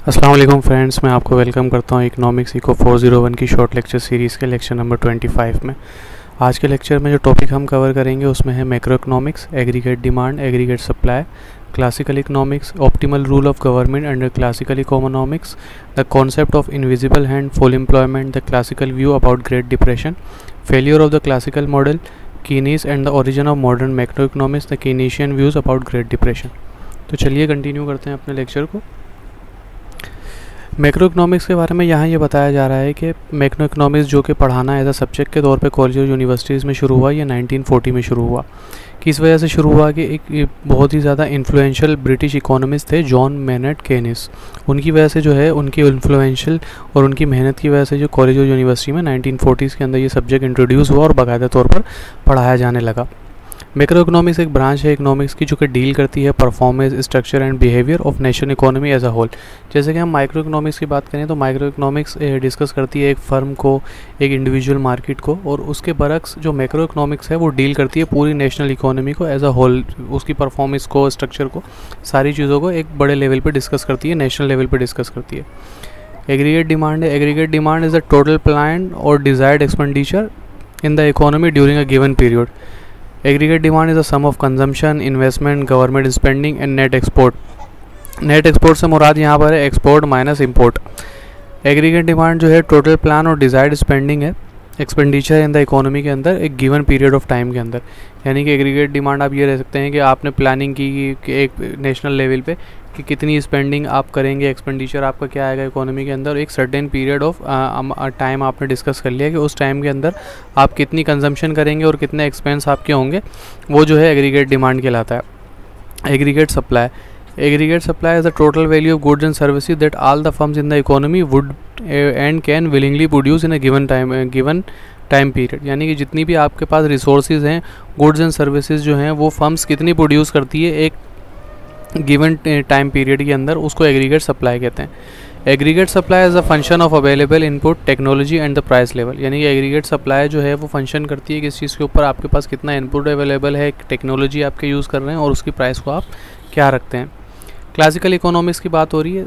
अस्सलाम वालेकुम फ्रेंड्स, मैं आपको वेलकम करता हूँ इकोनॉमिक्स इको 401 की शॉर्ट लेक्चर सीरीज़ के लेक्चर नंबर 25 में। आज के लेक्चर में जो टॉपिक हम कवर करेंगे उसमें है macro economics, aggregate demand, aggregate supply, classical economics, optimal rule of government under classical economics, the concept of invisible hand, full employment, the classical view about great depression, failure of the classical model, Keynes and the origin of modern macro economics, the Keynesian views about great depression. तो चलिए continue करते हैं अपने lecture को। Macro economics के बारे में यहाँ ये बताया जा रहा है कि मैक्रो इकोनॉमिक्स जो कि पढ़ाना एज अ सब्जेक्ट के तौर पे कॉलेज और यूनिवर्सिटीज़ में शुरू हुआ, ये 1940 में शुरू हुआ। किस वजह से शुरू हुआ कि एक बहुत ही ज़्यादा इन्फ्लुएंशियल ब्रिटिश इकोनॉमिस्ट थे जॉन मैनेट केनिस। उनकी वजह से जो है, उनकी इन्फ्लुएंशियल और उनकी मेहनत की वजह से जो कॉलेज और यूनिवर्सिटी में 1940s के अंदर ये सब्जेक्ट इंट्रोड्यूस हुआ और बाकायदा तौर पर पढ़ाया जाने लगा। मैक्रो इकोनॉमिक्स एक ब्रांच है इकोनॉमिक्स की जो कि डील करती है performance, structure and behaviour of national economy as a whole. जैसे कि हम माइक्रो इकोनॉमिक्स की बात करें तो माइक्रो इकोनॉमिक्स डिस्कस करती है एक फर्म को, एक इंडिविजुअल मार्केट को, और उसके बरक्स जो मैक्रो इकोनॉमिक्स है वो डील करती है पूरी नेशनल इकोनॉमी को एज अ होल, उसकी परफॉर्मेंस को, स्ट्रक्चर को, सारी चीज़ों को एक बड़े लेवल पर डिस्कस करती है, नेशनल लेवल पर डिस्कस करती है। एग्रीगेट डिमांड है। Aggregate demand is the total plan और desired expenditure in the economy during a given period. Aggregate demand is a sum of consumption, investment, government spending and net export. Net export से मुराद यहाँ पर है export minus import. Aggregate demand जो है total plan और desired spending है, expenditure in the economy के अंदर एक गिवन पीरियड ऑफ टाइम के अंदर। यानी कि एग्रीगेट डिमांड आप ये रह सकते हैं कि आपने प्लानिंग की कि एक नेशनल लेवल पे कि कितनी स्पेंडिंग आप करेंगे, एक्सपेंडिचर आपका क्या आएगा इकोनॉमी के अंदर, एक सर्टेन पीरियड ऑफ टाइम आपने डिस्कस कर लिया कि उस टाइम के अंदर आप कितनी कंजम्पशन करेंगे और कितने एक्सपेंस आपके होंगे, वो जो है एग्रीगेट डिमांड कहलाता है। Aggregate supply. Aggregate supply is the total value of goods and services that all the firms in the economy would and can willingly produce in a given time period. यानी कि जितनी भी आपके पास resources हैं, goods and services जो हैं, वो firms कितनी प्रोड्यूस करती है एक गिवन टाइम पीरियड के अंदर, उसको एग्रीगेट सप्लाई कहते हैं। Aggregate supply as a function of available input, technology and the price level. यानी कि एग्रीगेट सप्लाई जो है वो फंक्शन करती है किस चीज़ के ऊपर, आपके पास कितना इनपुट अवेलेबल है, टेक्नोलॉजी आपके यूज़ कर रहे हैं और उसकी प्राइस को आप क्या रखते हैं। क्लासिकल इकोनॉमिक्स की बात हो रही है।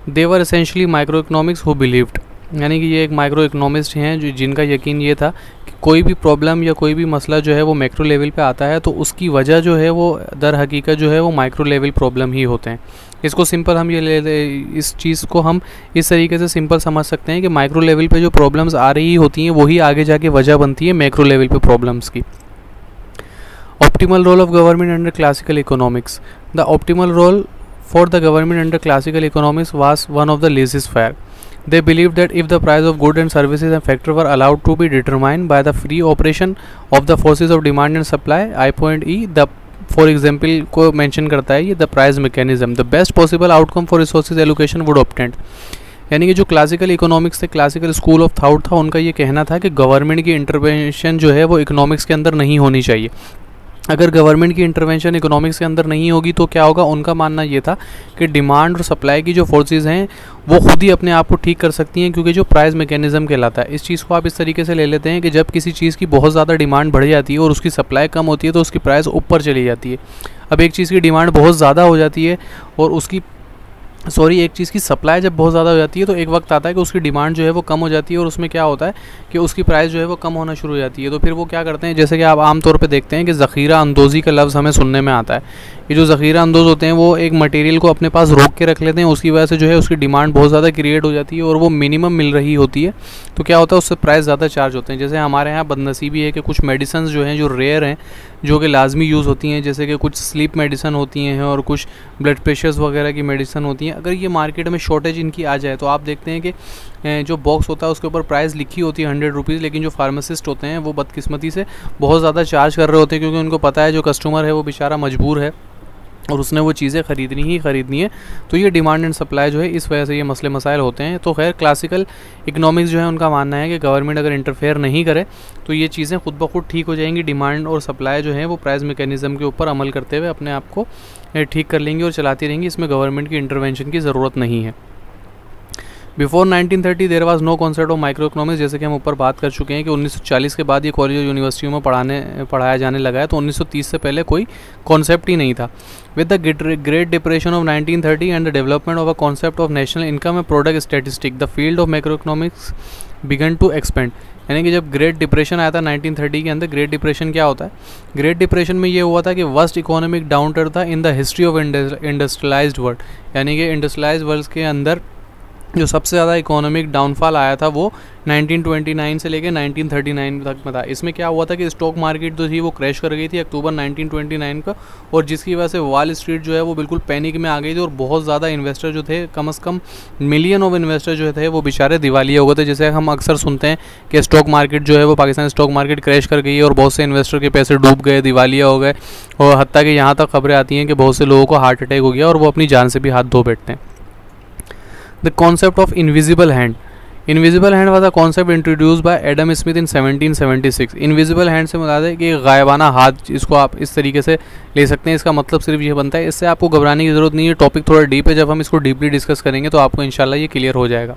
They were essentially micro economics who believed, यानी कि ये एक माइक्रो इकोनॉमिस्ट हैं जो जिनका यकीन ये था कि कोई भी प्रॉब्लम या कोई भी मसला जो है वो मैक्रो लेवल पे आता है तो उसकी वजह जो है वो दर हकीकत जो है वो माइक्रो लेवल प्रॉब्लम ही होते हैं। इसको सिंपल हम ये इस चीज़ को हम इस तरीके से सिंपल समझ सकते हैं कि माइक्रो लेवल पे जो प्रॉब्लम्स आ रही होती हैं वही आगे जाके वजह बनती है मैक्रो लेवल पे प्रॉब्लम्स की। Optimal role of government under classical economics. The optimal role for the government under classical economics was one of the laissez-faire. They believed that if the price of goods and services and factors were allowed to be determined by the free operation of the forces of demand and supply, I.E. the for example को mention करता है ये the price mechanism, the best possible outcome for resources allocation would obtain. यानी कि जो classical economics थे, classical school of thought था, उनका ये कहना था कि गवर्नमेंट की इंटरवेंशन जो है वो इकोनॉमिक्स के अंदर नहीं होनी चाहिए। अगर गवर्नमेंट की इंटरवेंशन इकोनॉमिक्स के अंदर नहीं होगी तो क्या होगा, उनका मानना ये था कि डिमांड और सप्लाई की जो फोर्सेस हैं वो खुद ही अपने आप को ठीक कर सकती हैं, क्योंकि जो प्राइस मैकेनिज्म कहलाता है, इस चीज़ को आप इस तरीके से ले लेते हैं कि जब किसी चीज़ की बहुत ज़्यादा डिमांड बढ़ जाती है और उसकी सप्लाई कम होती है तो उसकी प्राइस ऊपर चली जाती है। अब एक चीज़ की डिमांड बहुत ज़्यादा हो जाती है और एक चीज़ की सप्लाई जब बहुत ज़्यादा हो जाती है तो एक वक्त आता है कि उसकी डिमांड जो है वो कम हो जाती है और उसमें क्या होता है कि उसकी प्राइस जो है वो कम होना शुरू हो जाती है। तो फिर वो क्या करते हैं, जैसे कि आप आम तौर पे देखते हैं कि ज़ख़ीरा अंदोज़ी का लफ्ज़ हमें सुनने में आता है। ये जो ज़ख़ीरा अंदोज़ होते हैं वो एक मटेरियल को अपने पास रोक के रख लेते हैं, उसकी वजह से जो है उसकी डिमांड बहुत ज़्यादा क्रिएट हो जाती है और वो मिनिमम मिल रही होती है, तो क्या होता है उससे प्राइस ज़्यादा चार्ज होते हैं। जैसे हमारे यहाँ बदनसीबी है कि कुछ मेडिसिन जो हैं जो रेयर हैं, जो कि लाजमी यूज़ होती हैं, जैसे कि कुछ स्लीप मेडिसिन होती हैं और कुछ ब्लड प्रेशर्स वगैरह की मेडिसिन होती हैं, अगर ये मार्केट में शॉर्टेज इनकी आ जाए तो आप देखते हैं कि जो बॉक्स होता है उसके ऊपर प्राइस लिखी होती है 100 रुपीज़, लेकिन जो फार्मासिस्ट होते हैं वो बदकिस्मती से बहुत ज़्यादा चार्ज कर रहे होते हैं, क्योंकि उनको पता है जो कस्टमर है वो बेचारा मजबूर है और उसने वो चीज़ें ख़रीदनी है। तो ये डिमांड एंड सप्लाई जो है इस वजह से ये मसले मसाइल होते हैं। तो खैर क्लासिकल इकोनॉमिक्स जो है उनका मानना है कि गवर्नमेंट अगर इंटरफेयर नहीं करे तो ये चीज़ें खुद ब खुद ठीक हो जाएंगी, डिमांड और सप्लाई जो है वो प्राइस मैकेनिज़्म के ऊपर अमल करते हुए अपने आप को ठीक कर लेंगी और चलाती रहेंगी, इसमें गवर्नमेंट की इंटरवेंशन की ज़रूरत नहीं है। Before 1930 there was no concept of micro economics, जैसे कि हम ऊपर बात कर चुके हैं कि 1940 के बाद ये कॉलेज और यूनिवर्सिटियों में पढ़ाया जाने लगा है, तो 1930 से पहले कोई कॉन्सेप्ट ही नहीं था। With the great depression of 1930 and the development of a concept of national income and product statistic, the field of micro economics began to expand. यानी कि जब ग्रेट डिप्रेशन आया था 1930 के अंदर, ग्रेट डिप्रेशन क्या होता है? ग्रेट डिप्रेशन में ये हुआ था कि वर्स्ट इकोनॉमिक डाउनटर्न था in the history of industrialised world, यानी कि इंडस्ट्रियलाइज्ड वर्ल्ड के अंदर जो सबसे ज़्यादा इकोनॉमिक डाउनफॉल आया था वो 1929 से लेकर 1939 तक में था। इसमें क्या हुआ था कि स्टॉक मार्केट जो थी वो क्रैश कर गई थी अक्टूबर 1929 का, और जिसकी वजह से वॉल स्ट्रीट जो है वो बिल्कुल पैनिक में आ गई थी और बहुत ज़्यादा इन्वेस्टर जो थे, कम से कम मिलियन ऑफ इन्वेस्टर जो थे वो बेचारे दिवालिया हो गए थे। जैसे हम अक्सर सुनते हैं कि स्टॉक मार्केट जो है वो पाकिस्तान स्टॉक मार्केट क्रैश कर गई है और बहुत से इन्वेस्टर के पैसे डूब गए, दिवालिया हो गए, और हत्ता कि यहाँ तक खबरें आती हैं कि बहुत से लोगों को हार्ट अटैक हो गया और वो अपनी जान से भी हाथ धो बैठते हैं। The concept of invisible hand. Invisible hand was a concept introduced by Adam Smith in 1776. Invisible hand से मुराद है कि गायबाना हाथ, इसको आप इस तरीके से ले सकते हैं। इसका मतलब सिर्फ ये बनता है, इससे आपको घबराने की ज़रूरत नहीं है। टॉपिक थोड़ा डीप है, जब हम इसको डीपली डिस्कस करेंगे तो आपको इंशाल्लाह ये क्लियर हो जाएगा।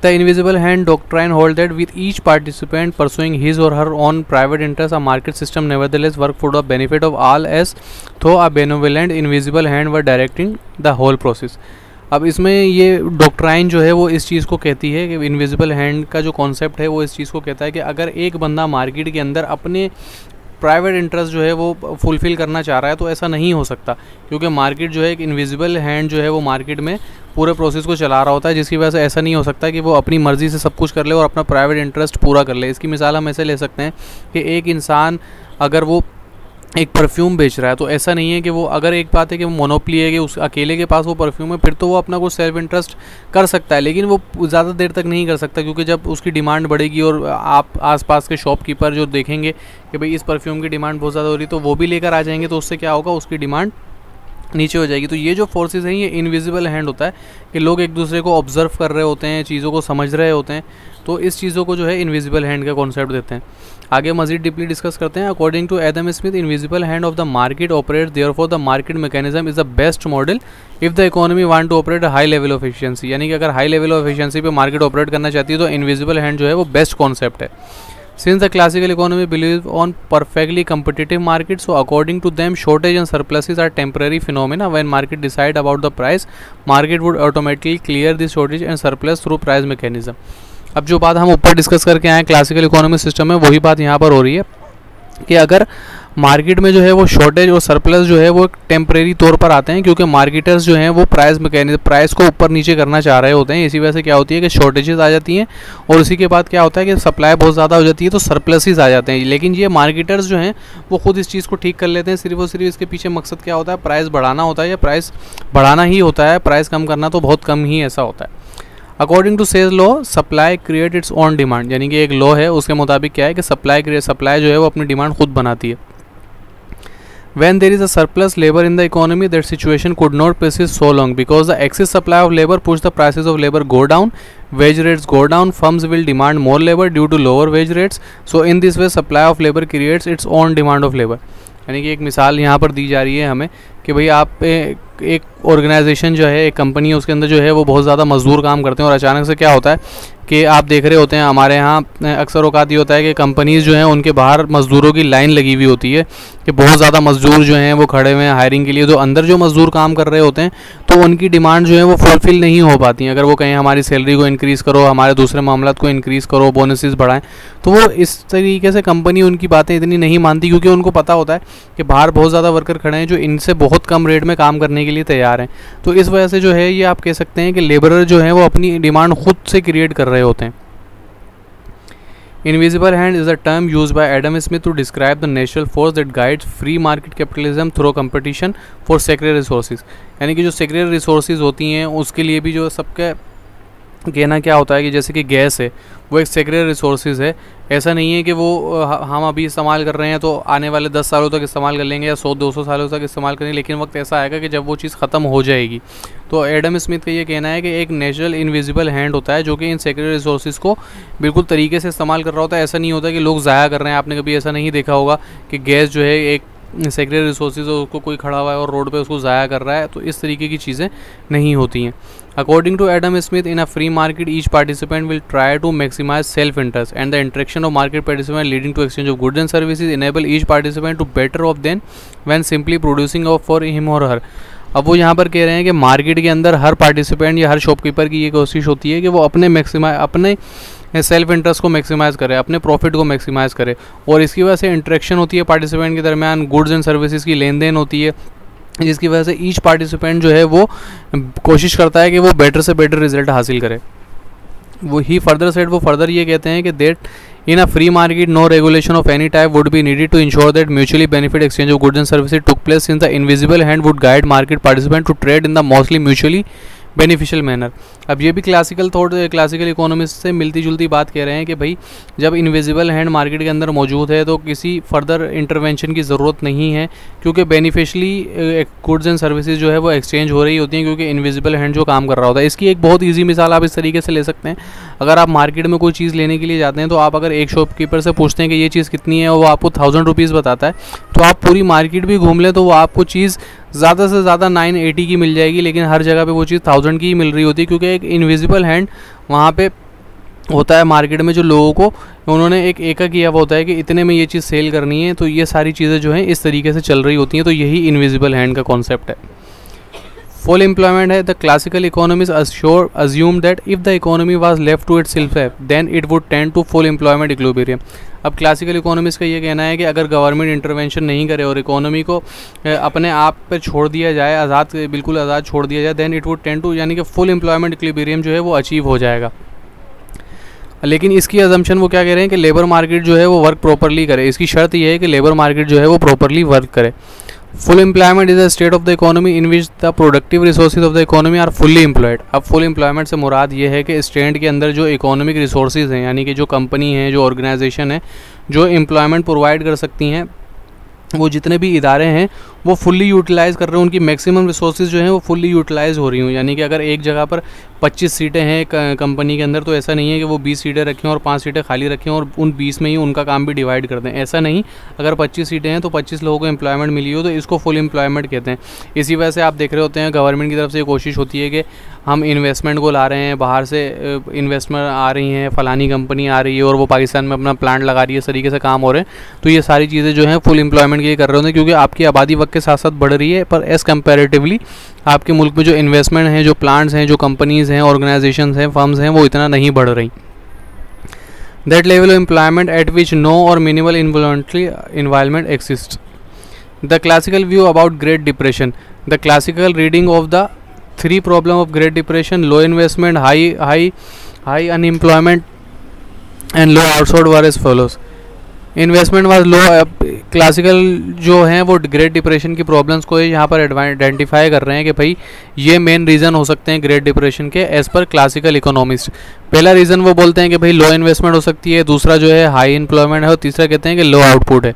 The invisible hand doctrine holds that with each participant pursuing his or her own private interest, a market system nevertheless work for the benefit of all, as though a benevolent invisible hand were directing the whole process. अब इसमें ये doctrine जो है वो इस चीज़ को कहती है कि इनविजिबल हैंड का जो कॉन्सेप्ट है वो इस चीज़ को कहता है कि अगर एक बंदा मार्केट के अंदर अपने प्राइवेट इंटरेस्ट जो है वो फुलफ़िल करना चाह रहा है तो ऐसा नहीं हो सकता, क्योंकि मार्केट जो है एक इनविजिबल हैंड जो है वो मार्केट में पूरे प्रोसेस को चला रहा होता है, जिसकी वजह से ऐसा नहीं हो सकता कि वो अपनी मर्ज़ी से सब कुछ कर ले और अपना प्राइवेट इंटरेस्ट पूरा कर ले। इसकी मिसाल हम ऐसे ले सकते हैं कि एक इंसान अगर वो एक परफ्यूम बेच रहा है तो ऐसा नहीं है कि वो, अगर एक बात है कि वो मोनोपली है कि उस अकेले के पास वो परफ्यूम है, फिर तो वो अपना कुछ सेल्फ इंटरेस्ट कर सकता है, लेकिन वो ज़्यादा देर तक नहीं कर सकता, क्योंकि जब उसकी डिमांड बढ़ेगी और आप आसपास के शॉपकीपर जो देखेंगे कि भाई इस परफ्यूम की डिमांड बहुत ज़्यादा हो रही है तो वो भी लेकर आ जाएंगे, तो उससे क्या होगा, उसकी डिमांड नीचे हो जाएगी। तो ये जो फोर्सेस हैं ये इनविजिबल हैंड होता है कि लोग एक दूसरे को ऑब्जर्व कर रहे होते हैं, चीज़ों को समझ रहे होते हैं, तो इस चीज़ों को जो है इनविजिबल हैंड का कॉन्सेप्ट देते हैं। आगे मजीद डीपली डिस्कस करते हैं। According to Adam Smith, invisible hand of the market operate therefore the market mechanism is the best model if the economy want to operate high level of efficiency, यानी कि अगर high level of efficiency पे market operate करना चाहती है तो invisible hand जो है वो बेस्ट कॉन्सेप्ट है। Since the classical economy believes on perfectly competitive markets, so according to them, shortage and surpluses are temporary phenomena. When market decide about the price, market would automatically clear the shortage and surplus through price mechanism. अब जो बात हम ऊपर discuss करके आए classical economic system में, वही बात यहाँ पर हो रही है कि अगर मार्केट में जो है वो शॉर्टेज और सरप्लस जो है वो टेम्परेरी तौर पर आते हैं, क्योंकि मार्केटर्स जो हैं वो प्राइस को ऊपर नीचे करना चाह रहे होते हैं। इसी वजह से क्या होती है कि शॉर्टेजेस आ जाती हैं और उसी के बाद क्या होता है कि सप्लाई बहुत ज़्यादा हो जाती है तो सरप्लसेस आ जाते हैं। लेकिन ये मार्केटर्स जो हैं वो खुद इस चीज़ को ठीक कर लेते हैं, सिर्फ और सिर्फ इसके पीछे मकसद क्या होता है, प्राइस बढ़ाना होता है या प्राइस बढ़ाना ही होता है, प्राइस कम करना तो बहुत कम ही ऐसा होता है। According to Say's law, supply create its own demand, यानी कि एक लॉ है उसके मुताबिक क्या है कि सप्लाई जो है वो अपनी डिमांड खुद बनाती है। When there is a surplus labor in the economy, that situation could not persist so long because the excess supply of labor push the prices of labor go down, wage rates go down, firms will demand more labor due to lower wage rates. So in this way, supply of labor creates its own demand of labor. यानी कि एक मिसाल यहाँ पर दी जा रही है हमें कि भाई आप एक ऑर्गेनाइजेशन जो है, एक कंपनी है, उसके अंदर जो है वो बहुत ज़्यादा मजदूर काम करते हैं और अचानक से क्या होता है कि आप देख रहे होते हैं हमारे यहाँ अक्सर औकात ये होता है कि कंपनीज़ जो हैं उनके बाहर मज़दूरों की लाइन लगी हुई होती है कि बहुत ज़्यादा मज़दूर जो हैं वो खड़े हुए हैं हायरिंग के लिए। तो अंदर जो मज़दूर काम कर रहे होते हैं तो उनकी डिमांड जो है वो फुलफ़िल नहीं हो पाती हैं। अगर वो कहें हमारी सैलरी को इंक्रीज़ करो, हमारे दूसरे मामलात को इंक्रीज़ करो, बोनसेस बढ़ाएं, तो वो इस तरीके से कंपनी उनकी बातें इतनी नहीं मानती, क्योंकि उनको पता होता है कि बाहर बहुत ज़्यादा वर्कर खड़े हैं जो इनसे बहुत कम रेट में काम करने के लिए तैयार हैं। तो इस वजह से जो है ये आप कह सकते हैं कि लेबरर जो हैं वो अपनी डिमांड खुद से क्रिएट कर रहे होते हैं। Invisible hand is a term used by Adam Smith to describe the natural force that guides free market capitalism through competition for scarce resources। यानी कि जो scarce resources होती हैं उसके लिए भी जो सबका कहना क्या होता है कि जैसे कि गैस है वो एक सेक्रेट रिसोर्सेज है। ऐसा नहीं है कि वो हम अभी इस्तेमाल कर रहे हैं तो आने वाले 10 सालों तक इस्तेमाल कर लेंगे या 100-200 सालों तक इस्तेमाल करेंगे, लेकिन वक्त ऐसा आएगा कि जब वो चीज़ ख़त्म हो जाएगी। तो एडम स्मिथ का ये कहना है कि एक नेचुरल इनविजिबल हैंड होता है जो कि इन सेक्रेट रिसोर्सेज को बिल्कुल तरीके से इस्तेमाल कर रहा होता है। ऐसा नहीं होता कि लोग ज़ाया कर रहे हैं। आपने कभी ऐसा नहीं देखा होगा कि गैस जो है एक सेक्रेटरी रिसोर्सेज उसको कोई खड़ा हुआ है और रोड पे उसको ज़ाया कर रहा है, तो इस तरीके की चीज़ें नहीं होती हैं। According to Adam Smith, in a free market each participant will try to maximise self interest and the interaction of market participant leading to exchange of goods and services enable each participant to better off than when simply producing off for him or her. अब वो यहाँ पर कह रहे हैं कि market के अंदर हर पार्टिसिपेंट या हर शॉपकीपर की ये कोशिश होती है कि वो अपने सेल्फ इंटरेस्ट को मैक्सिमाइज़ करे, अपने प्रॉफिट को मैक्सिमाइज़ करे, और इसकी वजह से इंटरेक्शन होती है पार्टिसिपेंट के दरमियान, गुड्स एंड सर्विसेज की लेन देन होती है, जिसकी वजह से ईच पार्टिसिपेंट जो है वो कोशिश करता है कि वो बेटर से बेटर रिजल्ट हासिल करे। वो ही फर्दर सेड, वो फर्दर ये कहते हैं कि that in a free market no regulation of any type would be needed to ensure that mutually benefit exchange of goods and services took place since the invisible hand would guide market participant to trade in the mostly mutually beneficial manner. अब ये भी classical thought, classical economist से मिलती जुलती बात कह रहे हैं कि भाई जब इनविजिबल हैंड मार्केट के अंदर मौजूद है तो किसी फर्दर इंटरवेंशन की ज़रूरत नहीं है, क्योंकि बेनिफिशली गुड्स एंड सर्विसेज जो है वो एक्सचेंज हो रही होती हैं, क्योंकि इनविजिबल हैंड जो काम कर रहा होता है। इसकी एक बहुत ईजी मिसाल आप इस तरीके से ले सकते हैं। अगर आप मार्केट में कोई चीज़ लेने के लिए जाते हैं तो आप अगर एक शॉपकीपर से पूछते हैं कि ये चीज़ कितनी है और वो आपको 1000 रुपीज़ बताता है, तो आप पूरी मार्केट भी घूम लें तो वो आपको चीज़ ज़्यादा से ज़्यादा 980 की मिल जाएगी, लेकिन हर जगह पे वो चीज़ 1000 की ही मिल रही होती है, क्योंकि एक इनविजिबल हैंड वहाँ पे होता है मार्केट में, जो लोगों को उन्होंने एक एका किया हुआ होता है कि इतने में ये चीज़ सेल करनी है। तो ये सारी चीज़ें जो हैं इस तरीके से चल रही होती हैं। तो यही इनविजिबल हैंड का कॉन्सेप्ट है। फुल एम्प्लॉयमेंट है। The classical economist assume that if the economy was left to itself then it would tend to full employment equilibrium। अब क्लासिकल इकोनॉमिस्ट का ये कहना है कि अगर गवर्नमेंट इंटरवेंशन नहीं करे और इकोनॉमी को अपने आप पे छोड़ दिया जाए, बिल्कुल आज़ाद छोड़ दिया जाए, then it would tend to, यानी कि फुल एम्प्लॉयमेंट इक्विलिब्रियम जो है वो अचीव हो जाएगा। लेकिन इसकी अजम्पशन वो क्या कह रहे हैं कि लेबर मार्केट जो है वो वर्क प्रॉपरली करे। इसकी शर्त यह है कि लेबर मार्केट जो है वो प्रॉपरली वर्क करे। Full employment is a state of the economy in which the productive resources of the economy are fully employed. अब फुल एम्प्लॉयमेंट से मुराद ये है कि स्टेट के अंदर जो इकोनॉमिक रिसोर्सेज हैं, यानी कि जो कंपनी है, जो ऑर्गेनाइजेशन है, जो एम्प्लॉयमेंट प्रोवाइड कर सकती हैं, वो जितने भी इदारे हैं वो फुल्ली यूटिलाइज़ कर रहे हैं, उनकी मैक्सिमम रिसोर्सेज जो हैं वो फुल्ली यूटिलाइज़ हो रही हूँ। यानी कि अगर एक जगह पर 25 सीटें हैं कंपनी के अंदर, तो ऐसा नहीं है कि वो 20 सीटें रखें और 5 सीटें खाली रखें और उन 20 में ही उनका काम भी डिवाइड कर दें। ऐसा नहीं, अगर 25 सीटें हैं तो 25 लोगों को एम्प्लॉयमेंट मिली हो तो इसको फुल एम्प्लॉयमेंट कहते हैं। इसी वजह से आप देख रहे होते हैं गवर्नमेंट की तरफ से ये कोशिश होती है कि हम इन्वेस्टमेंट को ला रहे हैं, बाहर से इन्वेस्टमेंट आ रही हैं, फ़लानी कंपनी आ रही है और वो पाकिस्तान में अपना प्लांट लगा रही है, इस तरीके से काम हो रहे हैं। तो ये सारी चीज़ें जो हैं फुल एम्प्लॉयमेंट के लिए कर रहे होते हैं, क्योंकि आपकी आबादी वक्त के साथ साथ बढ़ रही है, पर एज़ कंपैरेटिवली आपके मुल्क में जो इन्वेस्टमेंट हैं, जो प्लांट्स हैं, जो कंपनीज़ हैं, ऑर्गेनाइजेशंस हैं, फर्म्स हैं, वो इतना नहीं बढ़ रही। That level of employment at which no or minimal involuntarily environment exist. The classical view about great depression. The classical reading of the 3 problem of great depression, low investment, high unemployment and low आउटसोर्स were as follows. Investment was low. Classical जो हैं वो great depression की problems को यहाँ पर identify कर रहे हैं कि भाई ये मेन रीज़न हो सकते हैं ग्रेट डिप्रेशन के एज़ पर क्लासिकल इकोनॉमिस्ट। पहला रीज़न वो बोलते हैं कि भाई लो इन्वेस्टमेंट हो सकती है, दूसरा जो है हाई एम्प्लॉयमेंट है और तीसरा कहते हैं कि लो आउटपुट है।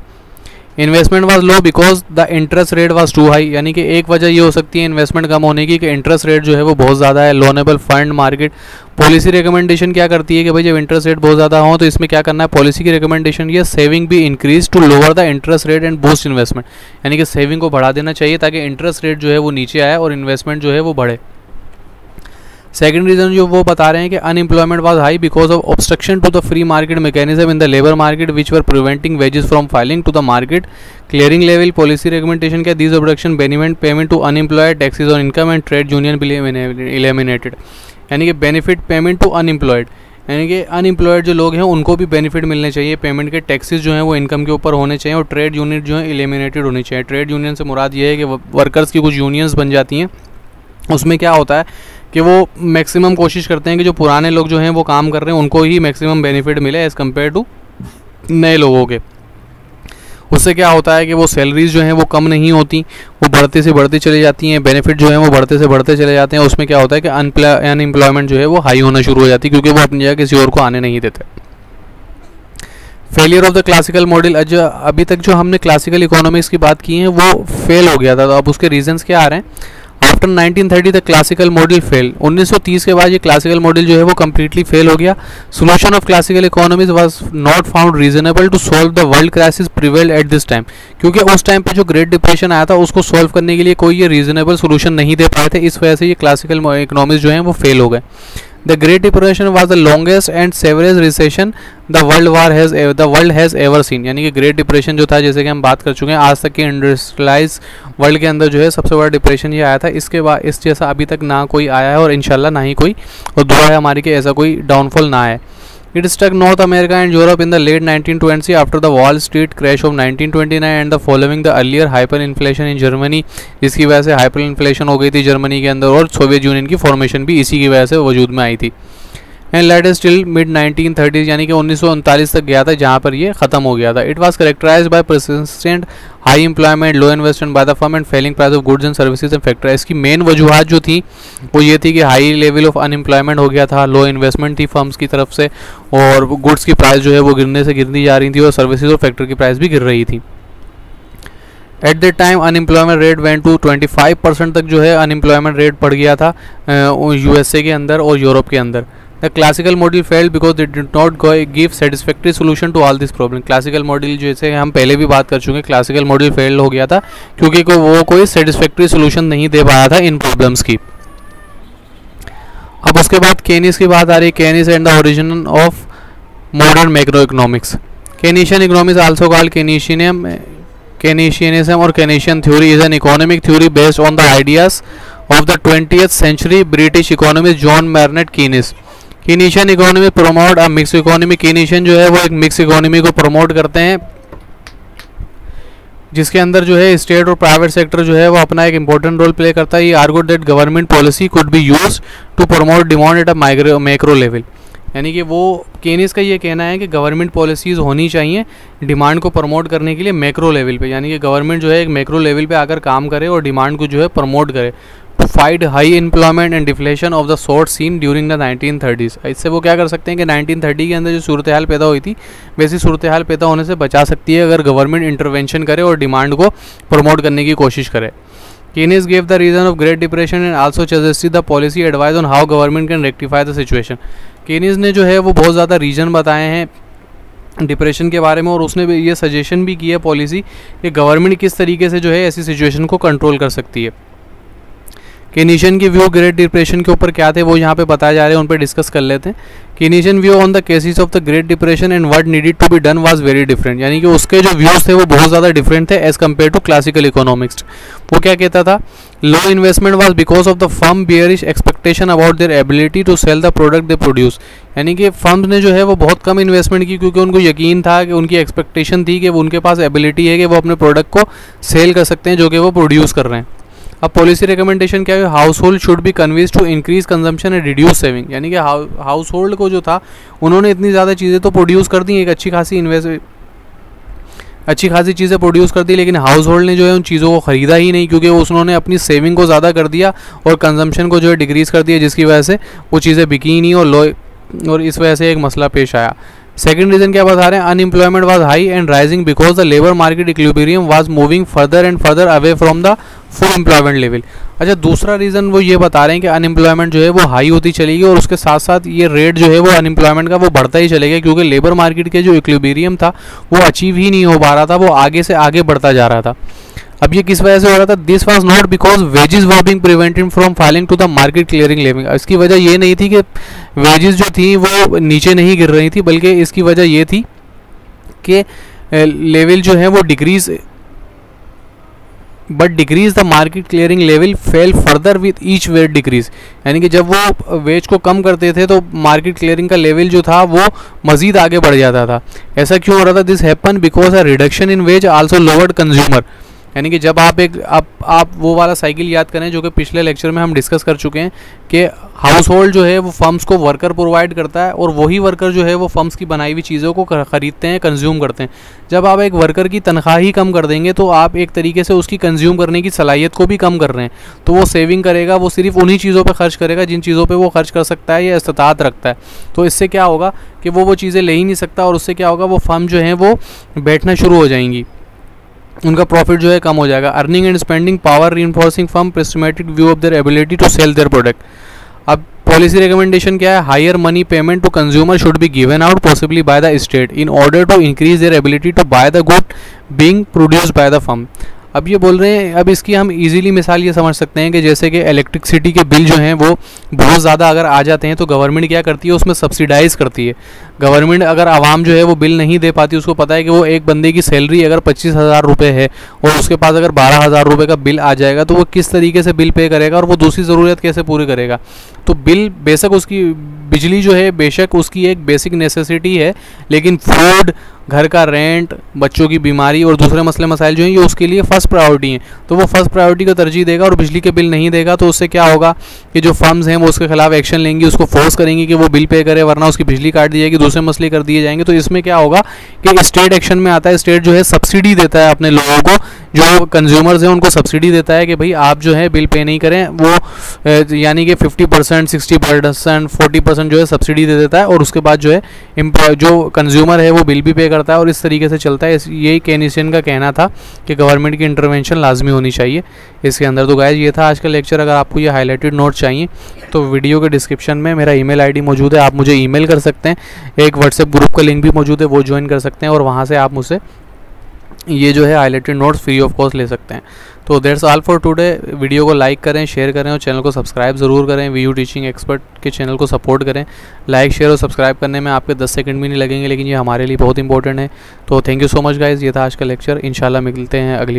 Investment was low because the interest rate was too high, यानी कि एक वजह ये हो सकती है इन्वेस्टमेंट कम होने की कि इंटरेस्ट रेट जो है वो बहुत ज़्यादा है। Loanable fund market policy recommendation क्या करती है कि भाई जब इंटरेस्ट रेट बहुत ज़्यादा हो तो इसमें क्या करना है, पॉलिसी की रिकमेंडेशन ये सेविंग भी increase to lower the interest rate and boost investment, यानी कि सेविंग को बढ़ा देना चाहिए ताकि इंटरेस्ट रेट जो है वो नीचे आए और इन्वेस्टमेंट जो है वो बढ़े। सेकंड रीजन जो वो बता रहे हैं कि unemployment was high because of obstruction to the free market mechanism in the labour market which were preventing wages from falling to the market clearing level. Policy recommendation क्या, these obstruction benefit payment to unemployed, taxes on income and trade union be eliminated. यानी कि benefit payment to unemployed, यानी कि unemployed जो लोग हैं उनको भी बेनिफिट मिलने चाहिए, पेमेंट के टैक्सेस जो हैं वो इनकम के ऊपर होने चाहिए और ट्रेड यूनियन जो है एलिमिनेटेड होनी चाहिए। ट्रेड यूनियन से मुराद ये है कि वर्कर्स की कुछ यूनियंस बन जाती हैं, उसमें क्या होता है कि वो मैक्सिमम कोशिश करते हैं कि जो पुराने लोग जो हैं वो काम कर रहे हैं उनको ही मैक्सिमम बेनिफिट मिले एज़ कम्पेयर टू नए लोगों के। उससे क्या होता है कि वो सैलरीज जो हैं वो कम नहीं होती, वो बढ़ते से बढ़ती चली जाती हैं, बेनिफिट जो हैं वो बढ़ते से बढ़ते चले जाते हैं। उसमें क्या होता है कि अनएम्प्लॉयमेंट जो है वो हाई होना शुरू हो जाती है क्योंकि वो अपनी जगह किसी और को आने नहीं देते। Failure of the classical model. अभी तक जो हमने क्लासिकल इकोनॉमिक्स की बात की है वो फेल हो गया था, तो अब उसके रीजंस क्या आ रहे हैं। After 1930 the classical model fail. 1930 के बाद ये क्लासिकल मॉडल जो है वो कम्प्लीटली फेल हो गया। Solution of classical economies was not found reasonable to solve the world crisis prevailed at this time, क्योंकि उस टाइम पे जो ग्रेट डिप्रेशन आया था उसको सॉल्व करने के लिए कोई ये रीजनेबल सोल्यूशन नहीं दे पाए थे, इस वजह से ये क्लासिकल इकोनॉमीज जो हैं वो फेल हो गए। The Great Depression was the longest and severest recession the world has ever seen। यानी कि ग्रेट डिप्रेशन जो था, जैसे कि हम बात कर चुके हैं, आज तक के इंडस्ट्रियलाइज वर्ल्ड के अंदर जो है सबसे बड़ा डिप्रेशन ये आया था। इसके बाद इस जैसा अभी तक ना कोई आया है और इंशाल्लाह ना ही कोई, और दुआ है हमारी कि ऐसा कोई डाउनफॉल ना आए। It struck North America and Europe in the late 1920s after the Wall Street crash of 1929 and the following the earlier hyperinflation in Germany, जिसकी वजह से hyperinflation हो गई थी जर्मनी के अंदर, और सोवियत यूनियन की फॉर्मेशन भी इसी की वजह से वजूद में आई थी। And latest still mid 1930s यानी कि 1939 तक गया था जहाँ पर ये ख़त्म हो गया था। It was characterise by persistent high employment, low investment by the firm and falling price of goods and services and factor. इसकी मेन वजूहत जो थी वो ये थी कि हाई लेवल ऑफ अनएम्प्लॉयमेंट हो गया था, लो इन्वेस्टमेंट थी फर्म्स की तरफ से, और गुड्स की प्राइस जो है वो गिरने से गिरती जा रही थी, और सर्विसेज और फैक्टर की प्राइस भी गिर रही थी। At the time unemployment rate went to 25% तक जो है अनएम्प्लॉयमेंट रेट बढ़ गया था यूएसए के अंदर और यूरोप के अंदर। The classical model failed because it did not give satisfactory solution to all this problem. Classical model जैसे हम पहले भी बात कर चुके हैं, क्लासिकल मॉडल फेल्ड हो गया था क्योंकि वो कोई सेटिस्फैक्ट्री सोल्यूशन नहीं दे पाया था इन प्रॉब्लम्स की। अब उसके बाद केनीज की बात आ रही है, Keynes and the origin of modern macro economics. Keynesian economics also called Keynesianism or Keynesian theory is an economic theory based on the ideas of the 20th century British economist John Maynard Keynes. Keynesian economy promote a mix economy. Keynesian जो है वो एक mix economy को promote करते हैं, जिसके अंदर जो है स्टेट और प्राइवेट सेक्टर जो है वो अपना एक इंपॉर्टेंट रोल प्ले करता है। ये argued that government policy could be used to promote demand at a macro level. यानी कि वो केनीस का ये कहना है कि गवर्नमेंट पॉलिसीज़ होनी चाहिए डिमांड को प्रमोट करने के लिए मैक्रो लेवल पे, यानी कि गवर्नमेंट जो है एक मैक्रो लेवल पे आकर काम करे और डिमांड को जो है प्रमोट करे to fight high employment and deflation of the sort seen during the 1930s। इससे वो क्या कर सकते हैं कि 1930 के अंदर जो सूरत हाल पैदा हुई थी वैसी सूरत हाल पैदा होने से बचा सकती है अगर गवर्नमेंट इंटरवेंशन करे और डिमांड को प्रमोट करने की कोशिश करे। Keynes gave the reason of Great Depression and also suggested the policy advice on how government can rectify the situation। Keynes ने जो है वो बहुत ज़्यादा रीजन बताए हैं डिप्रेशन के बारे में, और उसने भी ये सजेशन भी की है पॉलिसी कि गवर्नमेंट किस तरीके से जो है ऐसी सिचुएशन को कंट्रोल कर सकती है। केनीशियन की व्यू ग्रेट डिप्रेशन के ऊपर क्या थे वो यहाँ पे बताए जा रहे हैं, उन पर डिस्कस कर लेते हैं। Keynesian view on the causes of the great depression and what needed to be done was very different. यानी कि उसके जो व्यूज़ थे वो बहुत ज़्यादा डिफरेंट थे as compare to classical economics. वो क्या कहता था, low investment was because of the firm bearish expectation about their ability to sell the product they produce. यानी कि फर्म्स ने जो है वो बहुत कम इन्वेस्टमेंट की क्योंकि उनको यकीन था कि उनकी एक्सपेक्टेशन थी कि वो उनके पास एबिलिटी है कि वो अपने प्रोडक्ट को सेल कर सकते हैं जो कि वो प्रोड्यूस कर रहे हैं। अब पॉलिसी रिकमेंडेशन क्या है, household should be convince to increase consumption and reduce saving. यानी कि हाउस होल्ड को जो था उन्होंने इतनी ज़्यादा चीज़ें तो प्रोड्यूस कर दी, एक अच्छी खासी चीज़ें प्रोड्यूस कर दी, लेकिन हाउस होल्ड ने जो है उन चीज़ों को ख़रीदा ही नहीं क्योंकि उन्होंने अपनी सेविंग को ज़्यादा कर दिया और कंजम्पशन को जो है डिक्रीज़ कर दिया, जिसकी वजह से वो चीज़ें बिकी ही नहीं और इस वजह से एक मसला पेश आया। सेकंड रीज़न क्या बता रहे हैं, unemployment was high and rising because the labour market equilibrium was moving further and further away from the full employment level. अच्छा, दूसरा रीज़न वो ये बता रहे हैं कि अनएम्प्लॉयमेंट जो है वो हाई होती चलेगी और उसके साथ साथ ये रेट जो है वो अनएम्प्लॉयमेंट का वो बढ़ता ही चलेगा क्योंकि लेबर मार्केट के जो इक्विलिब्रियम था वो अचीव ही नहीं हो पा रहा था, वो आगे से आगे बढ़ता जा रहा था। अब ये किस वजह से हो रहा था, this was not because wages were being prevented from falling to the market clearing level. इसकी वजह ये नहीं थी कि वेजेस जो थी वो नीचे नहीं गिर रही थी, बल्कि इसकी वजह ये थी कि लेवल जो है वो decrease the market clearing level fell further with each wage decrease. यानी कि जब वो वेज को कम करते थे तो मार्केट क्लियरिंग का लेवल जो था वो मजीद आगे बढ़ जाता था। ऐसा क्यों हो रहा था, this happen because a reduction in wage also lowered consumer. यानी कि जब आप वो वाला साइकिल याद करें जो कि पिछले लेक्चर में हम डिस्कस कर चुके हैं कि हाउस होल्ड जो है वो फर्म्स को वर्कर प्रोवाइड करता है और वही वर्कर जो है वो फर्म्स की बनाई हुई चीज़ों को खरीदते हैं, कंज्यूम करते हैं। जब आप एक वर्कर की तनख्वाह ही कम कर देंगे तो आप एक तरीके से उसकी कंज्यूम करने की सलाहियत को भी कम कर रहे हैं, तो वो सेविंग करेगा, वो सिर्फ उन्हीं चीज़ों पर खर्च करेगा जिन चीज़ों पर वो खर्च कर सकता है या इस्तात रखता है। तो इससे क्या होगा कि वो चीज़ें ले ही नहीं सकता और उससे क्या होगा, वो फर्म जो है वो बैठना शुरू हो जाएंगी। उनका प्रॉफिट जो है कम हो जाएगा। Earning and spending power reinforcing firm systematic view of their ability to sell their product. अब पॉलिसी रिकमेंडेशन क्या है? Higher money payment to consumer should be given out possibly by the state in order to increase their ability to buy the good being produced by the firm. अब ये बोल रहे हैं, अब इसकी हम इजीली मिसाल ये समझ सकते हैं कि जैसे कि इलेक्ट्रिसिटी के बिल जो हैं वो बहुत ज़्यादा अगर आ जाते हैं तो गवर्नमेंट क्या करती है, उसमें सब्सिडाइज़ करती है। गवर्नमेंट अगर आवाम जो है वो बिल नहीं दे पाती, उसको पता है कि वो एक बंदे की सैलरी अगर 25,000 रुपये है और उसके पास अगर 12,000 रुपये का बिल आ जाएगा तो वो किस तरीके से बिल पे करेगा और वो दूसरी ज़रूरत कैसे पूरी करेगा। तो बिल बेशक उसकी बिजली जो है बेशक उसकी एक बेसिक नेसेसिटी है, लेकिन फूड, घर का रेंट, बच्चों की बीमारी और दूसरे मसले मसाइल जो हैं ये उसके लिए फर्स्ट प्रायोरिटी हैं। तो वो फर्स्ट प्रायोरिटी को तरजीह देगा और बिजली के बिल नहीं देगा तो उससे क्या होगा कि जो फर्म्स हैं वो उसके खिलाफ एक्शन लेंगी, उसको फोर्स करेंगी कि वो बिल पे करे, वरना उसकी बिजली काट दी जाएगी, दूसरे मसले कर दिए जाएंगे। तो इसमें क्या होगा कि स्टेट एक्शन में आता है। स्टेट जो है सब्सिडी देता है अपने लोगों को, जो कंज्यूमर्स हैं उनको सब्सिडी देता है कि भाई आप जो है बिल पे नहीं करें, वो यानी कि 50%, 60%, 40% जो है सब्सिडी दे देता है और उसके बाद जो है जो कंज्यूमर है वो बिल भी पे करता है और इस तरीके से चलता है। यही केनीशियन का कहना था कि गवर्नमेंट की इंटरवेंशन लाजमी होनी चाहिए इसके अंदर। तो गाइस ये था आज का लेक्चर। अगर आपको ये हाईलाइटेड नोट चाहिए तो वीडियो के डिस्क्रिप्शन में मेरा ईमेल आईडी मौजूद है, आप मुझे ईमेल कर सकते हैं। एक व्हाट्सएप ग्रुप का लिंक भी मौजूद है, वो ज्वाइन कर सकते हैं और वहाँ से आप मुझसे ये जो है highlighted notes free of cost ले सकते हैं। तो that's all for today. Video को लाइक करें, शेयर करें और चैनल को सब्सक्राइब ज़रूर करें। वीयू टीचिंग एक्सपर्ट के चैनल को सपोर्ट करें। लाइक, शेयर और सब्सक्राइब करने में आपके 10 सेकंड भी नहीं लगेंगे, लेकिन ये हमारे लिए बहुत इंपॉर्टेंट है। तो thank you so much guys, ये था आज का लेक्चर। इंशाल्लाह मिलते हैं अगली